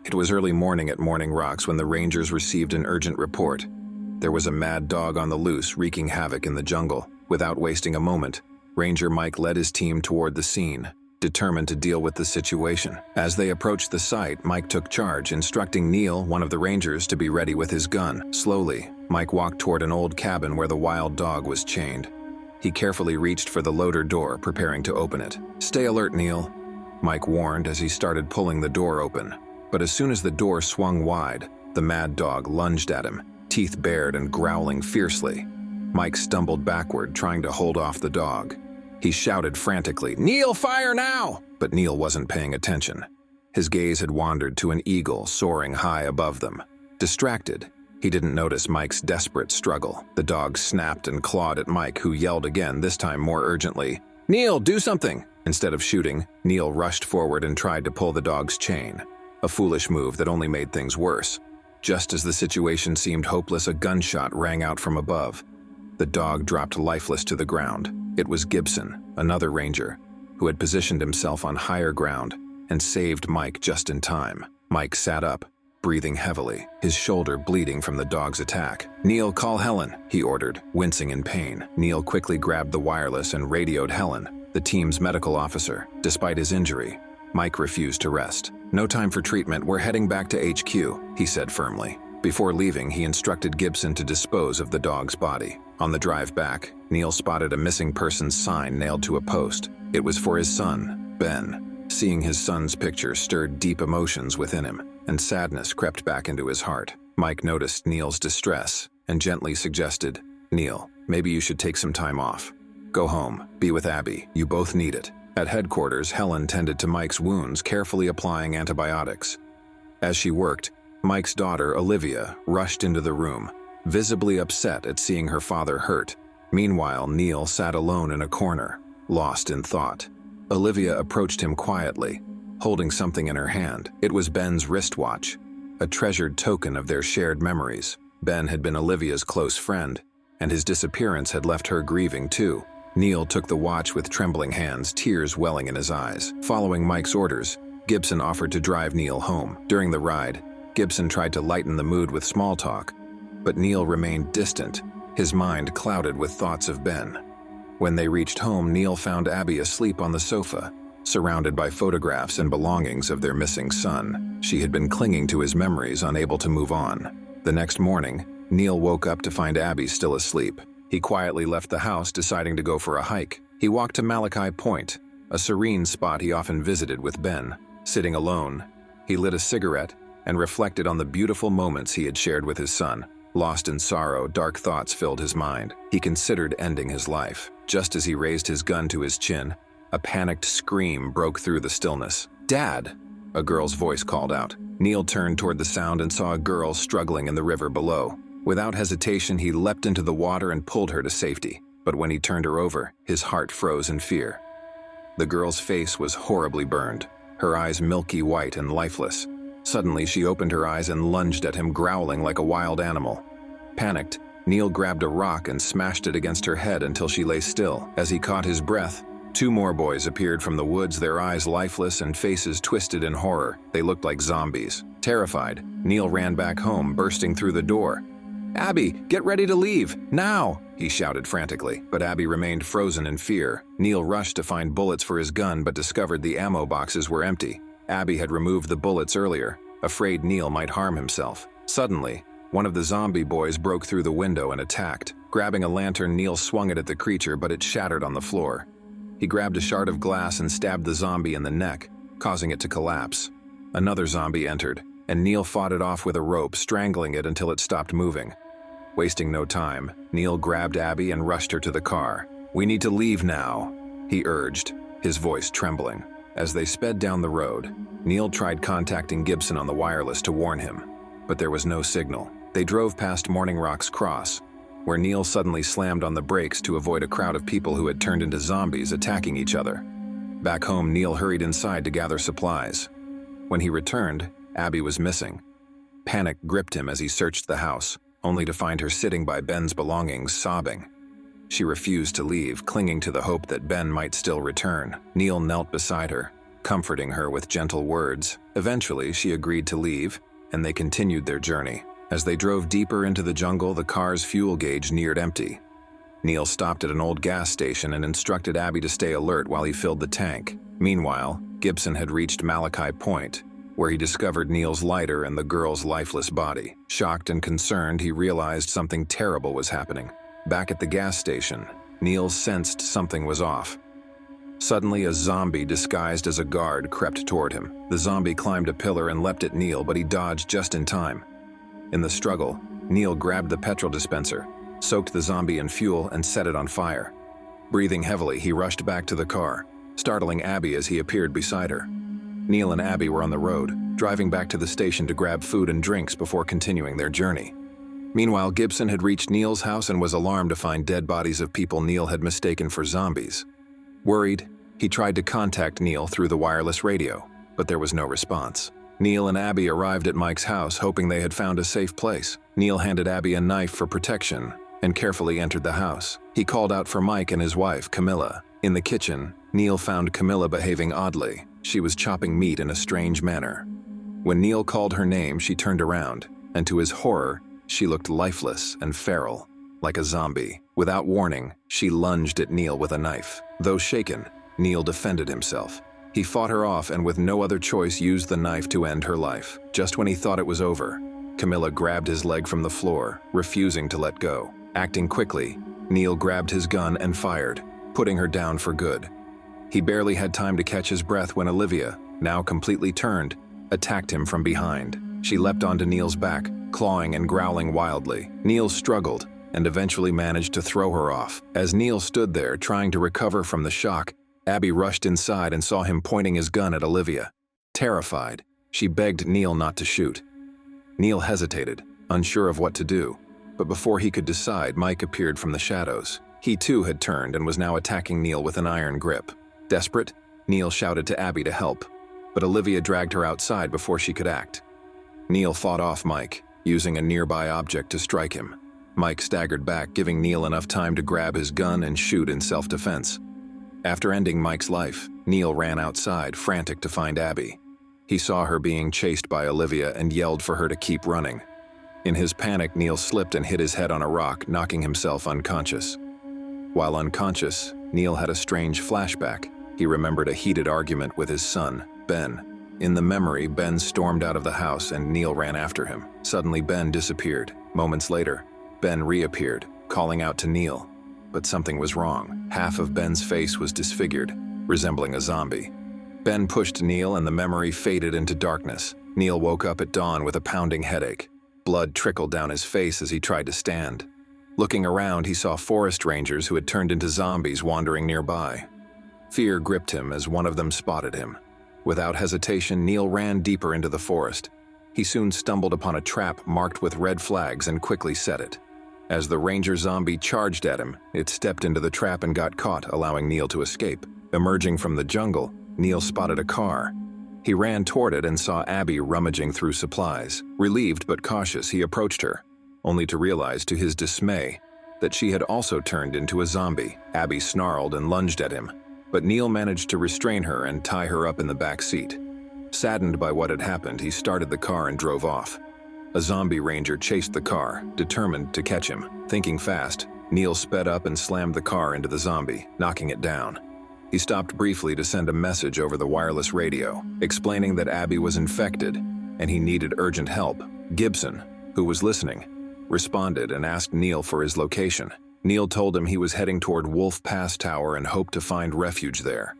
It was early morning at Morning Rocks when the Rangers received an urgent report. There was a mad dog on the loose, wreaking havoc in the jungle. Without wasting a moment, Ranger Mike led his team toward the scene, determined to deal with the situation. As they approached the site, Mike took charge, instructing Neil, one of the Rangers, to be ready with his gun. Slowly, Mike walked toward an old cabin where the wild dog was chained. He carefully reached for the loader door, preparing to open it. "Stay alert, Neil," Mike warned as he started pulling the door open. But as soon as the door swung wide, the mad dog lunged at him, teeth bared and growling fiercely. Mike stumbled backward, trying to hold off the dog. He shouted frantically, "Neil, fire now!" But Neil wasn't paying attention. His gaze had wandered to an eagle soaring high above them. Distracted, he didn't notice Mike's desperate struggle. The dog snapped and clawed at Mike, who yelled again, this time more urgently, "Neil, do something!" Instead of shooting, Neil rushed forward and tried to pull the dog's chain. A foolish move that only made things worse. Just as the situation seemed hopeless, a gunshot rang out from above. The dog dropped lifeless to the ground. It was Gibson, another ranger, who had positioned himself on higher ground and saved Mike just in time. Mike sat up, breathing heavily, his shoulder bleeding from the dog's attack. "Neil, call Helen," he ordered, wincing in pain. Neil quickly grabbed the wireless and radioed Helen, the team's medical officer. Despite his injury, Mike refused to rest. "No time for treatment, we're heading back to HQ," he said firmly. Before leaving, he instructed Gibson to dispose of the dog's body. On the drive back, Neil spotted a missing persons sign nailed to a post. It was for his son, Ben. Seeing his son's picture stirred deep emotions within him, and sadness crept back into his heart. Mike noticed Neil's distress and gently suggested, "Neil, maybe you should take some time off. Go home, be with Abby, you both need it." At headquarters, Helen tended to Mike's wounds, carefully applying antibiotics. As she worked, Mike's daughter, Olivia, rushed into the room, visibly upset at seeing her father hurt. Meanwhile, Neil sat alone in a corner, lost in thought. Olivia approached him quietly, holding something in her hand. It was Ben's wristwatch, a treasured token of their shared memories. Ben had been Olivia's close friend, and his disappearance had left her grieving too. Neil took the watch with trembling hands, tears welling in his eyes. Following Mike's orders, Gibson offered to drive Neil home. During the ride, Gibson tried to lighten the mood with small talk, but Neil remained distant, his mind clouded with thoughts of Ben. When they reached home, Neil found Abby asleep on the sofa, surrounded by photographs and belongings of their missing son. She had been clinging to his memories, unable to move on. The next morning, Neil woke up to find Abby still asleep. He quietly left the house, deciding to go for a hike. He walked to Malachi Point, a serene spot he often visited with Ben. Sitting alone, he lit a cigarette and reflected on the beautiful moments he had shared with his son. Lost in sorrow, dark thoughts filled his mind. He considered ending his life. Just as he raised his gun to his chin, a panicked scream broke through the stillness. "Dad!" a girl's voice called out. Neil turned toward the sound and saw a girl struggling in the river below. Without hesitation, he leapt into the water and pulled her to safety. But when he turned her over, his heart froze in fear. The girl's face was horribly burned, her eyes milky white and lifeless. Suddenly, she opened her eyes and lunged at him, growling like a wild animal. Panicked, Neil grabbed a rock and smashed it against her head until she lay still. As he caught his breath, two more boys appeared from the woods, their eyes lifeless and faces twisted in horror. They looked like zombies. Terrified, Neil ran back home, bursting through the door. "Abby, get ready to leave, now!" he shouted frantically. But Abby remained frozen in fear. Neil rushed to find bullets for his gun but discovered the ammo boxes were empty. Abby had removed the bullets earlier, afraid Neil might harm himself. Suddenly, one of the zombie boys broke through the window and attacked. Grabbing a lantern, Neil swung it at the creature, but it shattered on the floor. He grabbed a shard of glass and stabbed the zombie in the neck, causing it to collapse. Another zombie entered, and Neil fought it off with a rope, strangling it until it stopped moving. Wasting no time, Neil grabbed Abby and rushed her to the car. "We need to leave now," he urged, his voice trembling. As they sped down the road, Neil tried contacting Gibson on the wireless to warn him, but there was no signal. They drove past Morning Rocks Cross, where Neil suddenly slammed on the brakes to avoid a crowd of people who had turned into zombies attacking each other. Back home, Neil hurried inside to gather supplies. When he returned, Abby was missing. Panic gripped him as he searched the house, only to find her sitting by Ben's belongings, sobbing. She refused to leave, clinging to the hope that Ben might still return. Neil knelt beside her, comforting her with gentle words. Eventually, she agreed to leave, and they continued their journey. As they drove deeper into the jungle, the car's fuel gauge neared empty. Neil stopped at an old gas station and instructed Abby to stay alert while he filled the tank. Meanwhile, Gibson had reached Malachi Point, where he discovered Neil's lighter and the girl's lifeless body. Shocked and concerned, he realized something terrible was happening. Back at the gas station, Neil sensed something was off. Suddenly, a zombie disguised as a guard crept toward him. The zombie climbed a pillar and leapt at Neil, but he dodged just in time. In the struggle, Neil grabbed the petrol dispenser, soaked the zombie in fuel, and set it on fire. Breathing heavily, he rushed back to the car, startling Abby as he appeared beside her. Neil and Abby were on the road, driving back to the station to grab food and drinks before continuing their journey. Meanwhile, Gibson had reached Neil's house and was alarmed to find dead bodies of people Neil had mistaken for zombies. Worried, he tried to contact Neil through the wireless radio, but there was no response. Neil and Abby arrived at Mike's house, hoping they had found a safe place. Neil handed Abby a knife for protection and carefully entered the house. He called out for Mike and his wife, Camilla. In the kitchen, Neil found Camilla behaving oddly. She was chopping meat in a strange manner. When Neil called her name, she turned around, and to his horror, she looked lifeless and feral, like a zombie. Without warning, she lunged at Neil with a knife. Though shaken, Neil defended himself. He fought her off and with no other choice used the knife to end her life. Just when he thought it was over, Camilla grabbed his leg from the floor, refusing to let go. Acting quickly, Neil grabbed his gun and fired, putting her down for good. He barely had time to catch his breath when Olivia, now completely turned, attacked him from behind. She leapt onto Neil's back, clawing and growling wildly. Neil struggled and eventually managed to throw her off. As Neil stood there trying to recover from the shock, Abby rushed inside and saw him pointing his gun at Olivia. Terrified, she begged Neil not to shoot. Neil hesitated, unsure of what to do, but before he could decide, Mike appeared from the shadows. He too had turned and was now attacking Neil with an iron grip. Desperate, Neil shouted to Abby to help, but Olivia dragged her outside before she could act. Neil fought off Mike, using a nearby object to strike him. Mike staggered back, giving Neil enough time to grab his gun and shoot in self-defense. After ending Mike's life, Neil ran outside, frantic to find Abby. He saw her being chased by Olivia and yelled for her to keep running. In his panic, Neil slipped and hit his head on a rock, knocking himself unconscious. While unconscious, Neil had a strange flashback. He remembered a heated argument with his son, Ben. In the memory, Ben stormed out of the house and Neil ran after him. Suddenly, Ben disappeared. Moments later, Ben reappeared, calling out to Neil. But something was wrong. Half of Ben's face was disfigured, resembling a zombie. Ben pushed Neil and the memory faded into darkness. Neil woke up at dawn with a pounding headache. Blood trickled down his face as he tried to stand. Looking around, he saw forest rangers who had turned into zombies wandering nearby. Fear gripped him as one of them spotted him. Without hesitation, Neil ran deeper into the forest. He soon stumbled upon a trap marked with red flags and quickly set it. As the ranger zombie charged at him, it stepped into the trap and got caught, allowing Neil to escape. Emerging from the jungle, Neil spotted a car. He ran toward it and saw Abby rummaging through supplies. Relieved but cautious, he approached her, only to realize, to his dismay, that she had also turned into a zombie. Abby snarled and lunged at him, but Neil managed to restrain her and tie her up in the back seat. Saddened by what had happened, he started the car and drove off. A zombie ranger chased the car, determined to catch him. Thinking fast, Neil sped up and slammed the car into the zombie, knocking it down. He stopped briefly to send a message over the wireless radio, explaining that Abby was infected and he needed urgent help. Gibson, who was listening, responded and asked Neil for his location. Neil told him he was heading toward Wolf Pass Tower and hoped to find refuge there.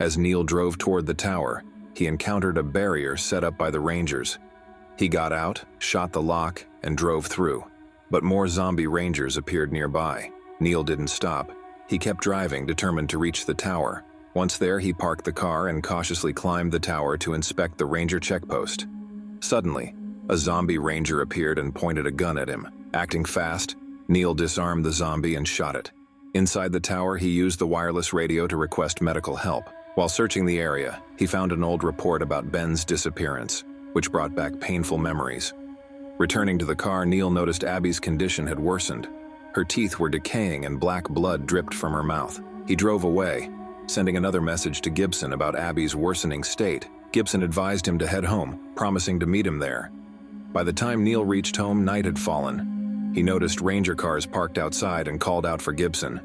As Neil drove toward the tower, he encountered a barrier set up by the rangers. He got out, shot the lock, and drove through, but more zombie rangers appeared nearby. Neil didn't stop. He kept driving, determined to reach the tower. Once there, he parked the car and cautiously climbed the tower to inspect the ranger checkpost. Suddenly, a zombie ranger appeared and pointed a gun at him. Acting fast, Neil disarmed the zombie and shot it. Inside the tower, he used the wireless radio to request medical help. While searching the area, he found an old report about Ben's disappearance, which brought back painful memories. Returning to the car, Neil noticed Abby's condition had worsened. Her teeth were decaying and black blood dripped from her mouth. He drove away, Sending another message to Gibson about Abby's worsening state, Gibson advised him to head home, promising to meet him there. By the time Neil reached home, night had fallen. He noticed ranger cars parked outside and called out for Gibson.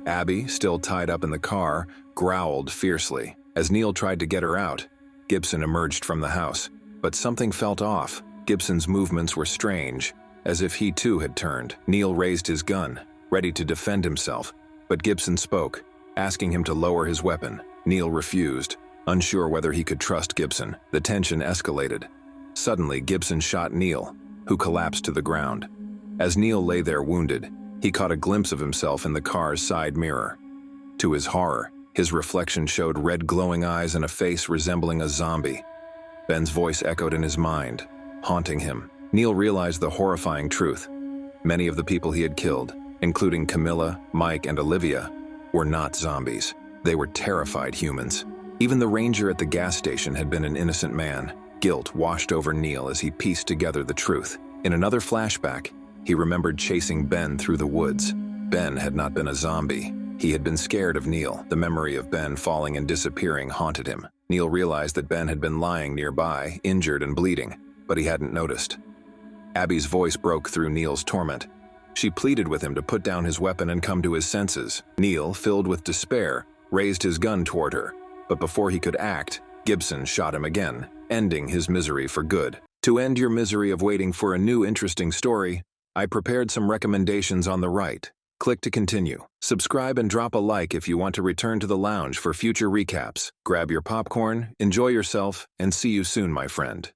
Abby, still tied up in the car, growled fiercely. As Neil tried to get her out, Gibson emerged from the house. But something felt off. Gibson's movements were strange, as if he too had turned. Neil raised his gun, ready to defend himself, but Gibson spoke, asking him to lower his weapon. Neil refused, unsure whether he could trust Gibson. The tension escalated. Suddenly, Gibson shot Neil, who collapsed to the ground. As Neil lay there wounded, he caught a glimpse of himself in the car's side mirror. To his horror, his reflection showed red glowing eyes and a face resembling a zombie. Ben's voice echoed in his mind, haunting him. Neil realized the horrifying truth. Many of the people he had killed, including Camilla, Mike, and Olivia, were not zombies. They were terrified humans. Even the ranger at the gas station had been an innocent man. Guilt washed over Neil as he pieced together the truth. In another flashback, he remembered chasing Ben through the woods. Ben had not been a zombie. He had been scared of Neil. The memory of Ben falling and disappearing haunted him. Neil realized that Ben had been lying nearby, injured and bleeding, but he hadn't noticed. Abby's voice broke through Neil's torment. She pleaded with him to put down his weapon and come to his senses. Neil, filled with despair, raised his gun toward her, but before he could act, Gibson shot him again, ending his misery for good. To end your misery of waiting for a new interesting story, I prepared some recommendations on the right. Click to continue. Subscribe and drop a like if you want to return to the lounge for future recaps. Grab your popcorn, enjoy yourself, and see you soon, my friend.